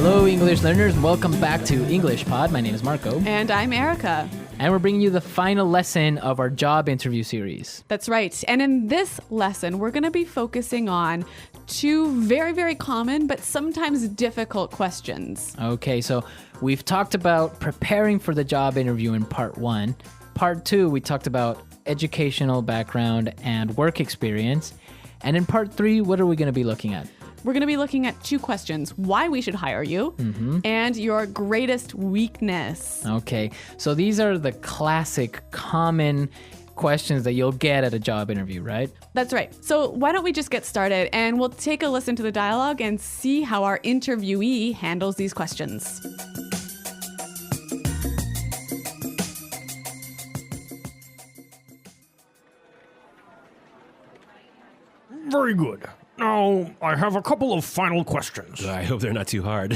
Hello, English learners. Welcome back to English Pod. My name is Marco. And I'm Erica. And we're bringing you the final lesson of our job interview series. That's right. And in this lesson, we're going to be focusing on two very, very common but sometimes difficult questions. Okay, so we've talked about preparing for the job interview in part 1. Part 2, we talked about educational background and work experience. And in part 3, what are we going to be looking at? We're going to be looking at two questions: why we should hire you and your greatest weakness. Okay, so these are the classic, common questions that you'll get at a job interview, right? That's right. So why don't we just get started and we'll take a listen to the dialogue and see how our interviewee handles these questions. Very good. Now, I have a couple of final questions. I hope they're not too hard.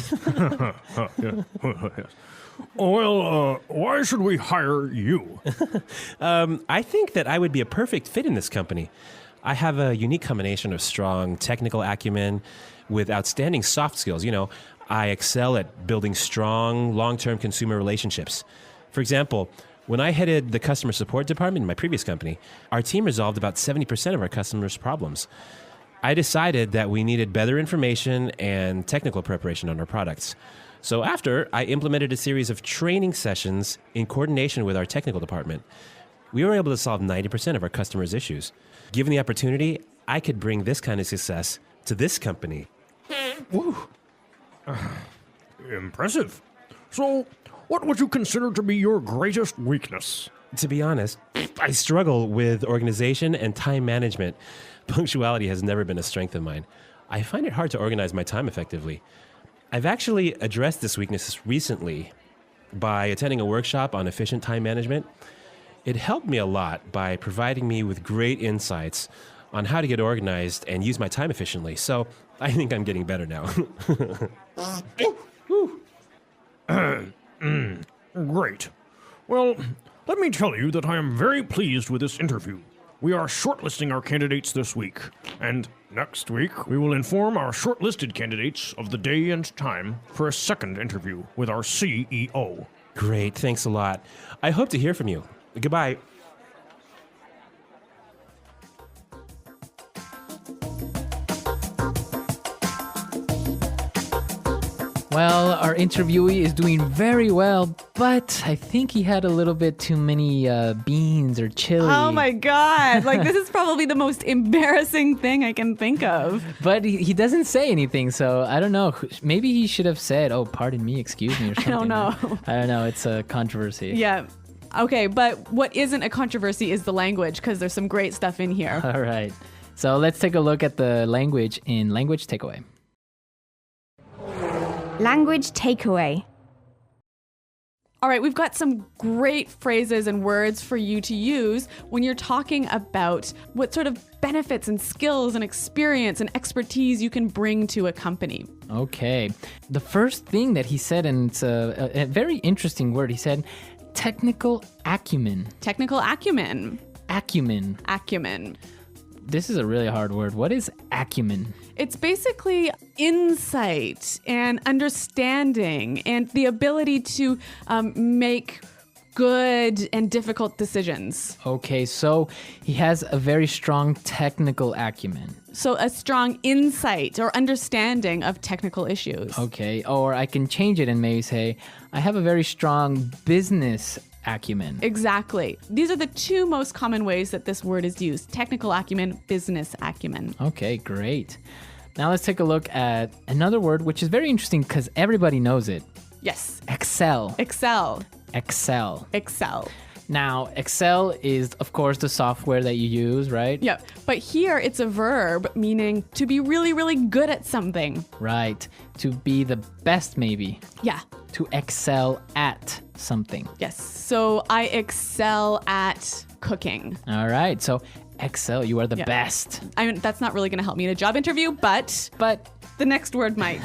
Why should we hire you? I think that I would be a perfect fit in this company. I have a unique combination of strong technical acumen with outstanding soft skills. You know, I excel at building strong, long-term consumer relationships. For example, when I headed the customer support department in my previous company, our team resolved about 70% of our customers' problems. I decided that we needed better information and technical preparation on our products. So after, I implemented a series of training sessions in coordination with our technical department. We were able to solve 90% of our customers' issues. Given the opportunity, I could bring this kind of success to this company. Woo. Impressive. So, what would you consider to be your greatest weakness? To be honest, I struggle with organization and time management. Punctuality has never been a strength of mine. I find it hard to organize my time effectively. I've actually addressed this weakness recently by attending a workshop on efficient time management. It helped me a lot by providing me with great insights on how to get organized and use my time efficiently. So I think I'm getting better now. Great. Well, let me tell you that I am very pleased with this interview. We are shortlisting our candidates this week, and next week we will inform our shortlisted candidates of the day and time for a second interview with our CEO. Great, thanks a lot. I hope to hear from you. Goodbye. Well, our interviewee is doing very well, but I think he had a little bit too many beans or chili. Oh my God. Like, this is probably the most embarrassing thing I can think of. But he doesn't say anything, so I don't know. Maybe he should have said, "Oh, pardon me, excuse me," or something. I don't know. I don't know. It's a controversy. Yeah. Okay, but what isn't a controversy is the language, because there's some great stuff in here. All right. So let's take a look at the language in Language Takeaway. Language takeaway. All right, we've got some great phrases and words for you to use when you're talking about what sort of benefits and skills and experience and expertise you can bring to a company. Okay. The first thing that he said, and it's a very interesting word, he said technical acumen. Technical acumen. Acumen. Acumen. This is a really hard word. What is acumen? It's basically insight and understanding and the ability to make good and difficult decisions. Okay, so he has a very strong technical acumen. So a strong insight or understanding of technical issues. Okay, or I can change it and maybe say, I have a very strong business acumen. Exactly. These are the two most common ways that this word is used: technical acumen, business acumen. Okay, great. Now let's take a look at another word which is very interesting because everybody knows it. Yes. Excel. Excel. Excel. Excel. Now, Excel is, of course, the software that you use, right? Yeah. But here it's a verb meaning to be really, really good at something. Right. To be the best, maybe. Yeah. To excel at something. Yes. So I excel at cooking. All right. So excel, you are the Yeah. best. I mean, that's not really going to help me in a job interview, but the next word might.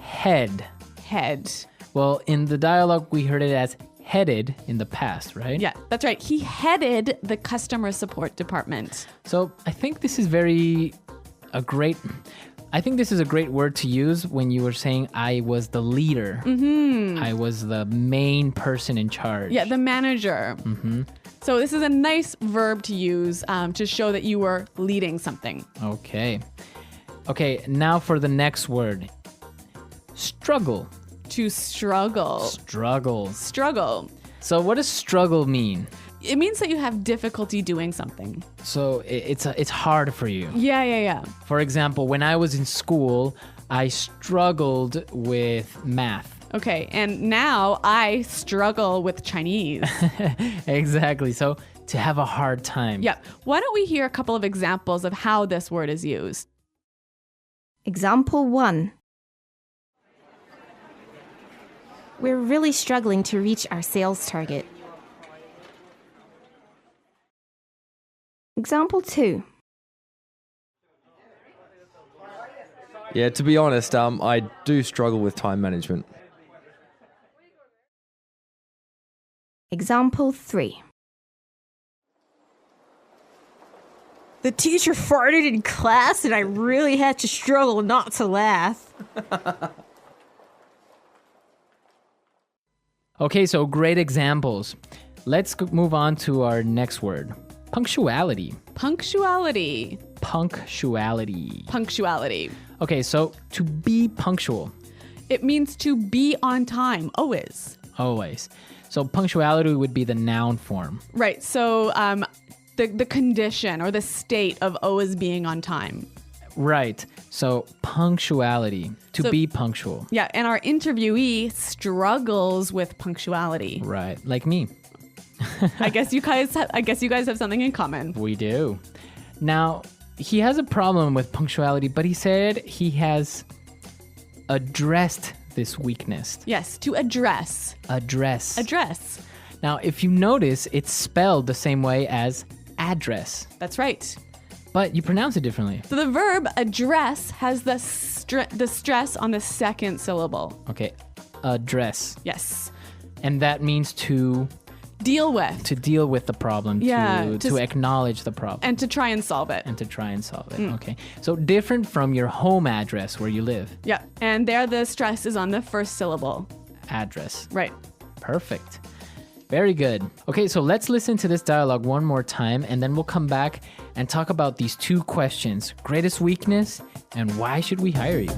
Head. Head. Well, in the dialogue, we heard it as headed in the past, right? Yeah, that's right. He headed the customer support department. So I think this is a great I think this is a great word to use when you were saying I was the leader. I was the main person in charge. Yeah, the manager. So this is a nice verb to use to show that you were leading something. Okay. Okay, now for the next word. Struggle. To struggle. Struggle. Struggle. So what does struggle mean? It means that you have difficulty doing something. So it's hard for you. Yeah. For example, when I was in school, I struggled with math. Okay, and now I struggle with Chinese. Exactly. So to have a hard time. Yeah. Why don't we hear a couple of examples of how this word is used? Example 1. We're really struggling to reach our sales target. Example 2. Yeah, to be honest, I do struggle with time management. Example 3. The teacher farted in class and I really had to struggle not to laugh. Okay, so great examples. Let's move on to our next word. Punctuality. Punctuality. Punctuality. Punctuality. Okay, so to be punctual. It means to be on time, always. Always. So punctuality would be the noun form. Right, so the condition or the state of always being on time. Right. So punctuality, to be punctual. Yeah, and our interviewee struggles with punctuality. Right. Like me. I guess you guys have something in common. We do. Now, he has a problem with punctuality, but he said he has addressed this weakness. Yes, to address. Address. Address. Now, if you notice, it's spelled the same way as address, That's right. but you pronounce it differently. So the verb address has the stress on the second syllable. Okay, address. Yes. And that means to Deal with. deal with the problem, Yeah, to acknowledge the problem. And to try and solve it. And to try and solve it. Okay. So different from your home address where you live. Yeah. And there the stress is on the first syllable. Address. Right. Perfect. Very good. Okay, so let's listen to this dialogue one more time and then we'll come back and talk about these two questions. Greatest weakness and why should we hire you?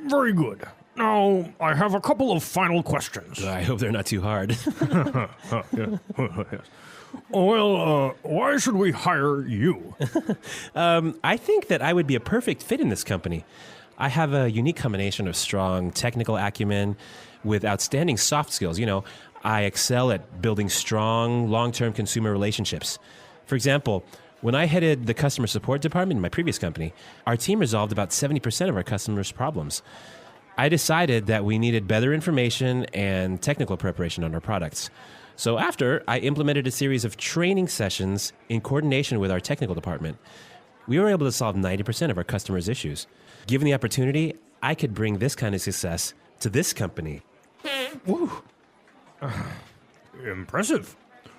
Very good. Now, I have a couple of final questions. I hope they're not too hard. Well, why should we hire you? I think that I would be a perfect fit in this company. I have a unique combination of strong technical acumen with outstanding soft skills. I excel at building strong, long-term consumer relationships. For example, when I headed the customer support department in my previous company, our team resolved about 70% of our customers' problems. I decided that we needed better information and technical preparation on our products. So after, I implemented a series of training sessions in coordination with our technical department. We were able to solve 90% of our customers' issues. Given the opportunity, I could bring this kind of success to this company. Woo. Impressive.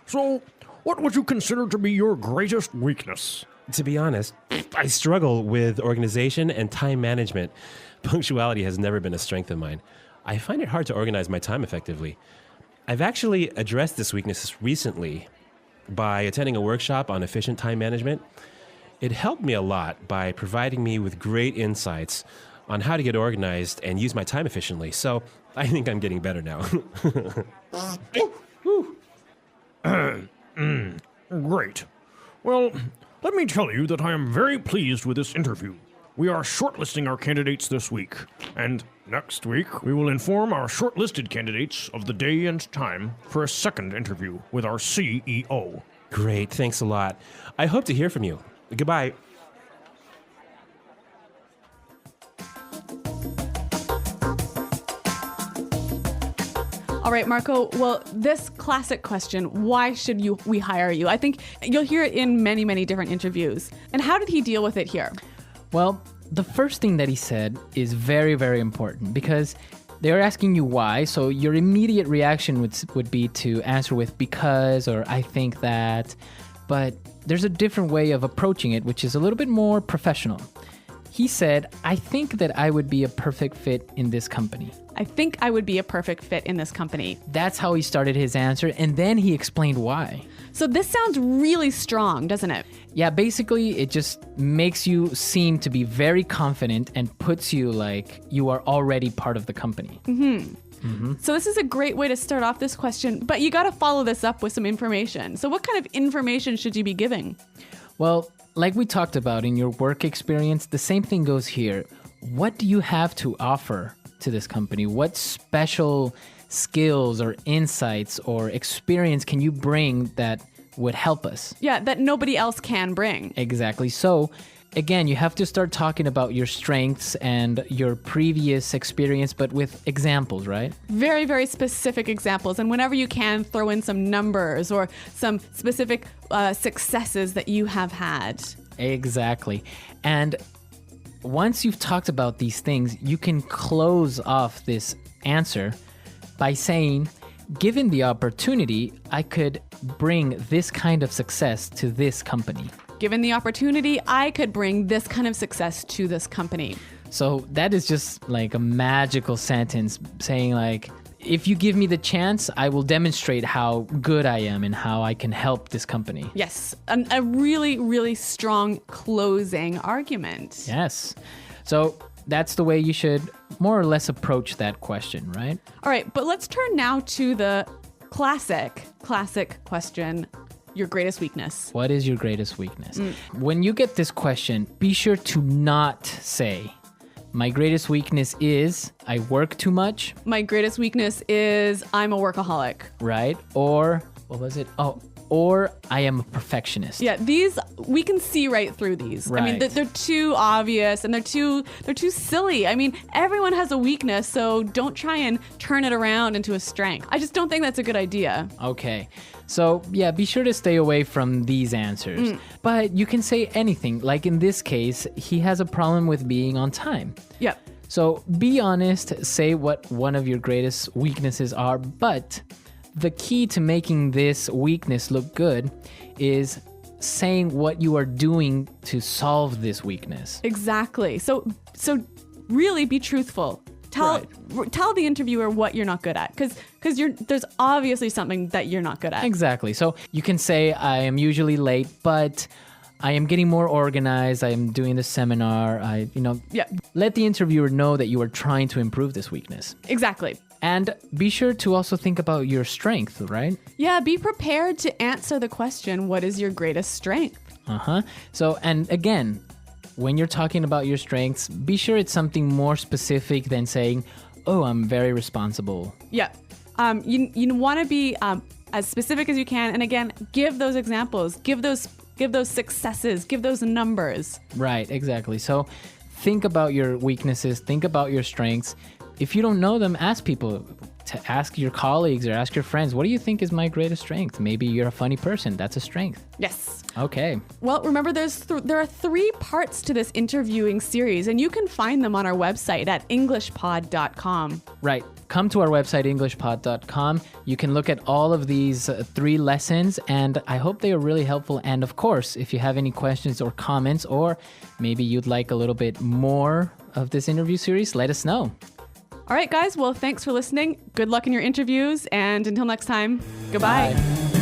So, what would you consider to be your greatest weakness? To be honest, I struggle with organization and time management. Punctuality has never been a strength of mine. I find it hard to organize my time effectively. I've actually addressed this weakness recently by attending a workshop on efficient time management. It helped me a lot by providing me with great insights on how to get organized and use my time efficiently. So I think I'm getting better now. Great. Well, let me tell you that I am very pleased with this interview. We are shortlisting our candidates this week, and next week we will inform our shortlisted candidates of the day and time for a second interview with our CEO. Great, thanks a lot. I hope to hear from you. Goodbye. All right, Marco. Well, this classic question, why should we hire you? I think you'll hear it in many, many different interviews. And how did he deal with it here? Well, the first thing that he said is very, very important because they're asking you why, so your immediate reaction would be to answer with because or I think that, but there's a different way of approaching it, which is a little bit more professional. He said, I think that I would be a perfect fit in this company. I think I would be a perfect fit in this company. That's how he started his answer, and then he explained why. So this sounds really strong, doesn't it? Yeah, basically, it just makes you seem to be very confident and puts you like you are already part of the company. So this is a great way to start off this question, but you got to follow this up with some information. So what kind of information should you be giving? Well, like we talked about in your work experience, the same thing goes here. What do you have to offer to this company? What special skills or insights or experience can you bring that would help us? Yeah, that nobody else can bring. Exactly. So, again, you have to start talking about your strengths and your previous experience, but with examples, right? Very, very specific examples. And whenever you can, throw in some numbers or some specific successes that you have had. Exactly. And once you've talked about these things, you can close off this answer by saying, given the opportunity, I could bring this kind of success to this company. Given the opportunity, I could bring this kind of success to this company. So that is just like a magical sentence saying like, if you give me the chance, I will demonstrate how good I am and how I can help this company. Yes, a really, really strong closing argument. Yes. So that's the way you should more or less approach that question, right? All right, but let's turn now to the classic question, your greatest weakness. What is your greatest weakness? When you get this question, be sure to not say, my greatest weakness is I work too much, My greatest weakness is I'm a workaholic. right? Or, what was it? Oh, or I am a perfectionist. Yeah, these we can see right through these. I mean, Right. they're too obvious and they're too silly. I mean, everyone has a weakness, so don't try and turn it around into a strength. I just don't think that's a good idea. Okay. So, yeah, be sure to stay away from these answers. But you can say anything. Like in this case, he has a problem with being on time. Yep. So be honest, say what one of your greatest weaknesses are, but the key to making this weakness look good is saying what you are doing to solve this weakness. Exactly. So really be truthful. Tell the interviewer what you're not good at, because there's obviously something that you're not good at. Exactly. So you can say, I am usually late, but I am getting more organized. I am doing the seminar. Yeah. Let the interviewer know that you are trying to improve this weakness. Exactly. And be sure to also think about your strength, right? Yeah, be prepared to answer the question, what is your greatest strength? So, and again, when you're talking about your strengths, be sure it's something more specific than saying, oh, I'm very responsible. Yeah. You want to be as specific as you can. And again, give those examples, give those successes, give those numbers. Right, exactly. So think about your weaknesses, think about your strengths. If you don't know them, ask people, to ask your colleagues or ask your friends, what do you think is my greatest strength? Maybe you're a funny person. That's a strength. Yes. Okay. Well, remember, there are 3 parts to this interviewing series, and you can find them on our website at englishpod.com. Right. Come to our website, englishpod.com. You can look at all of these 3 lessons, and I hope they are really helpful. And of course, if you have any questions or comments, or maybe you'd like a little bit more of this interview series, let us know. All right, guys. Well, thanks for listening. Good luck in your interviews, and until next time, goodbye. Bye.